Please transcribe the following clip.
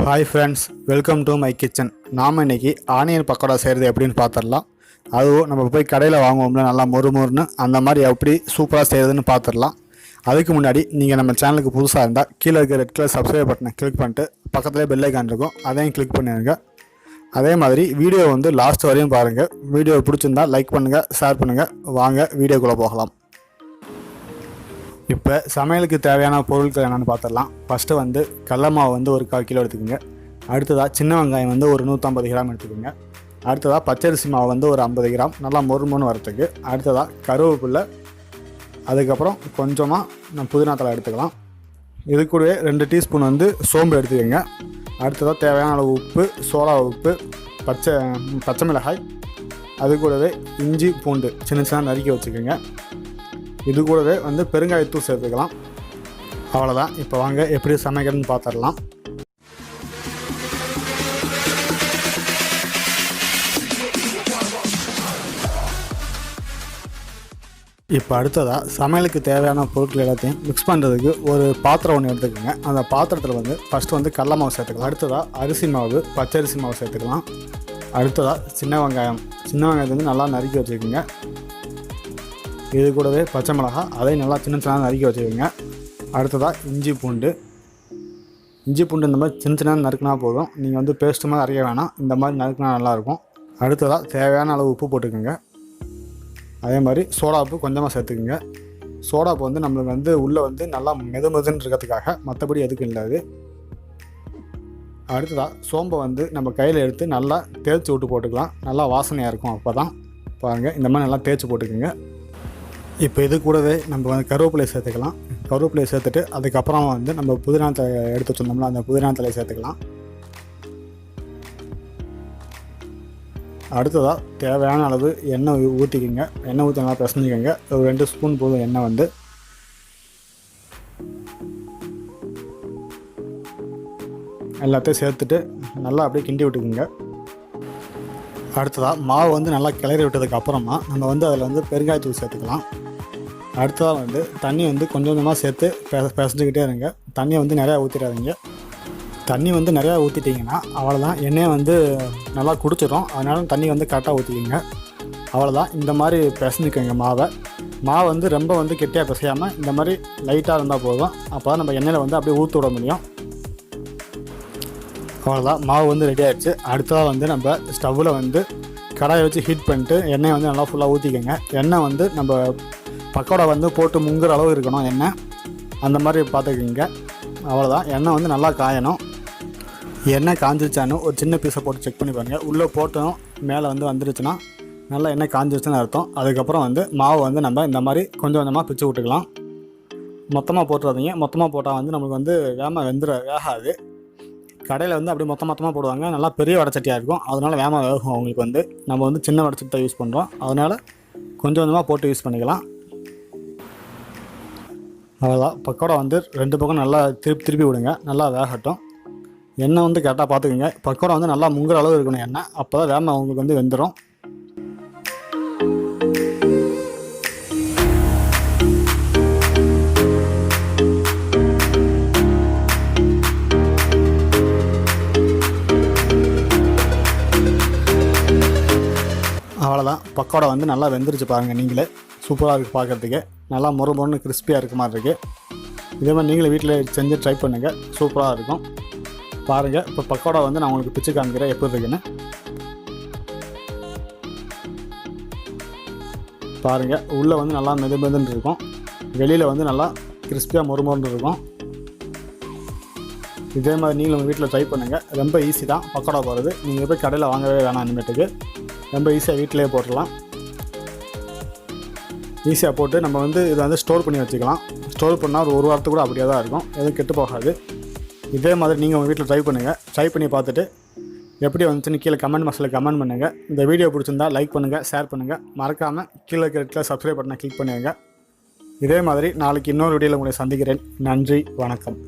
Hi friends, welcome to my kitchen. நாம் இன்றைக்கி onion pakoda செய்கிறது எப்படின்னு பார்த்துடலாம். அதுவும் நம்ம போய் கடையில் வாங்குவோம்ல, நல்லா மொறுன்னு அந்த மாதிரி எப்படி சூப்பராக செய்கிறதுன்னு பார்த்துடலாம். அதுக்கு முன்னாடி நீங்கள் நம்ம சேனலுக்கு புதுசாக இருந்தால் கீழே இருக்க ரெட் கலர் சப்ஸ்கிரைப் பட்டனை கிளிக் பண்ணிட்டு பக்கத்துலேயே பெல் ஐக்கான் இருக்கும், அதையும் கிளிக் பண்ணிடுங்க. அதே மாதிரி வீடியோ லாஸ்ட் வரையும் பாருங்கள். வீடியோ பிடிச்சிருந்தால் லைக் பண்ணுங்கள், ஷேர் பண்ணுங்கள். வாங்க வீடியோக்குள்ளே போகலாம். இப்போ சமையலுக்கு தேவையான பொருட்கள் என்னென்னு பார்த்துடலாம். ஃபஸ்ட்டு கடல மாவு ஒரு 1/4 கிலோ எடுத்துக்கோங்க. அடுத்ததாக சின்ன வெங்காயம் ஒரு 150 கிராம் எடுத்துக்கோங்க. அடுத்ததாக பச்சரிசி மாவு ஒரு 50 கிராம் நல்லா மொறுன்னு வரத்துக்கு. அடுத்ததாக கருவேப்பிலை, அதுக்கப்புறம் கொஞ்சமாக புதினா தழை எடுத்துக்கலாம். இது கூடவே 2 டீஸ்பூன் சோம்பு எடுத்துக்கோங்க. அடுத்ததாக தேவையான அளவு உப்பு, சோடா உப்பு, பச்சை மிளகாய், அது கூடவே இஞ்சி பூண்டு சின்ன நறுக்கி வச்சுக்கோங்க. இது கூடவே பெருங்காயத்தூள் சேர்த்துக்கலாம். அவ்வளோதான். இப்போ வாங்க எப்படி சமைக்கிறதுன்னு பார்த்துடலாம். இப்போ அடுத்ததாக சமையலுக்கு தேவையான பொருட்கள் எல்லாத்தையும் மிக்ஸ் பண்ணுறதுக்கு ஒரு பாத்திரம் ஒன்று எடுத்துக்கோங்க. அந்த பாத்திரத்தில் ஃபஸ்ட்டு கடல மாவு சேர்த்துக்கலாம். அடுத்ததாக அரிசி மாவு, பச்சரிசி மாவு சேர்த்துக்கலாம். அடுத்ததாக சின்ன வெங்காயத்தை நல்லா நறுக்கி வச்சுக்கோங்க. இது கூடவே பச்சை மிளகாய், அதையும் நல்லா சின்ன நறுக்கி வச்சுக்கோங்க. அடுத்ததாக இஞ்சி பூண்டு இந்த மாதிரி சின்ன நறுக்குனா போதும். நீங்கள் பேஸ்ட்டு மாதிரி அரைக்க வேணாம், இந்த மாதிரி நறுக்குனா நல்லாயிருக்கும். அடுத்ததாக தேவையான அளவு உப்பு போட்டுக்கோங்க. அதே மாதிரி சோடாப்பு கொஞ்சமாக சேர்த்துக்குங்க. சோடாப்பு நம்மளுக்கு உள்ளே நல்லா மெதுன்னு இருக்கிறதுக்காக, மற்றபடி எதுக்கும் இல்லாது. அடுத்ததாக சோம்பை நம்ம கையில் எடுத்து நல்லா தேய்ச்சி விட்டு போட்டுக்கலாம். நல்லா வாசனையாக இருக்கும். அப்போ தான் பாருங்கள், இந்த மாதிரி நல்லா தேய்ச்சி போட்டுக்குங்க. இப்போ இது கூடவே நம்ம கருவேப்பிலையை சேர்த்துக்கலாம். கருவேப்பிலையை சேர்த்துட்டு அதுக்கப்புறம் நம்ம புதினா தழை எடுத்து வச்சுருந்தோம்னா அந்த புதினா தழையை சேர்த்துக்கலாம். அடுத்ததாக தேவையான அளவு எண்ணெய் ஊற்றிக்கிங்க. எண்ணெய் ஊற்றி நல்லா பிசைஞ்சிக்கோங்க. ஒரு 2 ஸ்பூன் போதும் எண்ணெய். எல்லாத்தையும் சேர்த்துட்டு நல்லா அப்படியே கிண்டி விட்டுக்குங்க. அடுத்ததாக மாவு நல்லா கிளறி விட்டதுக்கு அப்புறமா நம்ம அதில் பெருங்காயத்தூள் சேர்த்துக்கலாம். அடுத்ததாக தண்ணி கொஞ்சம் கொஞ்சமாக சேர்த்து பிசைஞ்சிக்கிட்டே இருங்க. தண்ணியை நிறையா ஊற்றிடாதீங்க. தண்ணி நிறையா ஊற்றிட்டிங்கன்னா அவ்வளோதான், எண்ணெயை நல்லா குடிச்சிடும். அதனால தண்ணி கரெக்டாக ஊற்றிக்கிங்க. அவ்வளோதான். இந்த மாதிரி பிசைஞ்சிக்கோங்க மாவை ரொம்ப கெட்டியாக பிசையாமல் இந்த மாதிரி லைட்டாக இருந்தால் போதும். அப்போ தான் நம்ம எண்ணெயில் அப்படியே ஊற்றி விட முடியும். அவ்வளோதான், மாவு ரெடி ஆகிடுச்சு. அடுத்ததாக நம்ம ஸ்டவ்வில் கடாயை வச்சு ஹீட் பண்ணிட்டு எண்ணெயை நல்லா ஃபுல்லாக ஊற்றிக்கோங்க. எண்ணெய் நம்ம பக்கோடா போட்டு முங்குற அளவு இருக்கணும் எண்ணெய். அந்த மாதிரி பார்த்துக்கிங்க. அவ்வளோதான். எண்ணெய் நல்லா காயணும். எண்ணெய் காஞ்சிருச்சானு ஒரு சின்ன பீஸை போட்டு செக் பண்ணி பாருங்கள். உள்ளே போட்டோம் மேலே வந்துருச்சுன்னா நல்லா எண்ணெய் காஞ்சிருச்சுன்னு அர்த்தம். அதுக்கப்புறம் மாவு நம்ம இந்த மாதிரி கொஞ்சம் கொஞ்சமாக பிச்சு விட்டுக்கலாம். மொத்தமாக போட்டுறாதீங்க. மொத்தமாக போட்டால் நம்மளுக்கு வேகாது. கடையில் அப்படி மொத்தமாக போடுவாங்க. நல்லா பெரிய வடைச்சட்டியாக இருக்கும், அதனால் வேகமாக வேகும். அவங்களுக்கு நம்ம சின்ன வடைச்சட்டி தான் யூஸ் பண்ணுறோம். அதனால் கொஞ்சம் கொஞ்சமாக போட்டு யூஸ் பண்ணிக்கலாம். அவ்வளோதான். பக்கோடா 2 பக்கம் நல்லா திருப்பி விடுங்க. நல்லா வேகட்டும். எண்ணெய் கரெக்டாக பார்த்துக்குங்க. பக்கோடா நல்லா முங்குற அளவு இருக்கணும் எண்ணெய். அப்போ தான் வேகமாக அவங்களுக்கு வெந்துடும். அவ்வளோதான். பக்கோடா நல்லா வெந்துருச்சு பாருங்கள். நீங்களே சூப்பராக இருக்குது பார்க்குறதுக்கு. நல்லா மொறுன்னு கிறிஸ்பியாக இருக்க மாதிரி இருக்குது. இதே மாதிரி நீங்களே வீட்டில் செஞ்சு ட்ரை பண்ணுங்கள். சூப்பராக இருக்கும் பாருங்கள். இப்போ பக்கோடா நான் உங்களுக்கு பிச்சு காமிக்கிறேன் எப்படி இருக்குன்னு பாருங்கள். உள்ளே நல்லா மெதுன்னு இருக்கும், வெளியில் நல்லா கிறிஸ்பியாக மொறுன்னு இருக்கும். இதே மாதிரி நீங்களும் உங்கள் வீட்டில் ட்ரை பண்ணுங்கள். ரொம்ப ஈஸி தான் பக்கோடா போடுறது. நீங்கள் போய் கடையில் வாங்கவே வேணாம். இனிமேட்டுக்கு ரொம்ப ஈஸியாக வீட்டிலே போட்டுடலாம். ஈஸியாக போட்டு நம்ம இதை ஸ்டோர் பண்ணி வச்சுக்கலாம். ஸ்டோர் பண்ணால் ஒரு வாரத்துக்கு கூட அப்படியே தான் இருக்கும், எதுவும் கெட்டு போகாது. இதே மாதிரி நீங்கள் உங்கள் வீட்டில் ட்ரை பண்ணுங்கள். ட்ரை பண்ணி பார்த்துட்டு எப்படி வந்துச்சுன்னு கீழே கமெண்ட் பாக்ஸில் கமெண்ட் பண்ணுங்கள். இந்த வீடியோ பிடிச்சிருந்தா லைக் பண்ணுங்கள், ஷேர் பண்ணுங்கள். மறக்காமல் கீழே இருக்கிற சப்ஸ்கிரைப் பட்டனை கிளிக் பண்ணுங்கள். இதே மாதிரி நாளைக்கு இன்னொரு வீடியோவில் உங்களை சந்திக்கிறேன். நன்றி, வணக்கம்.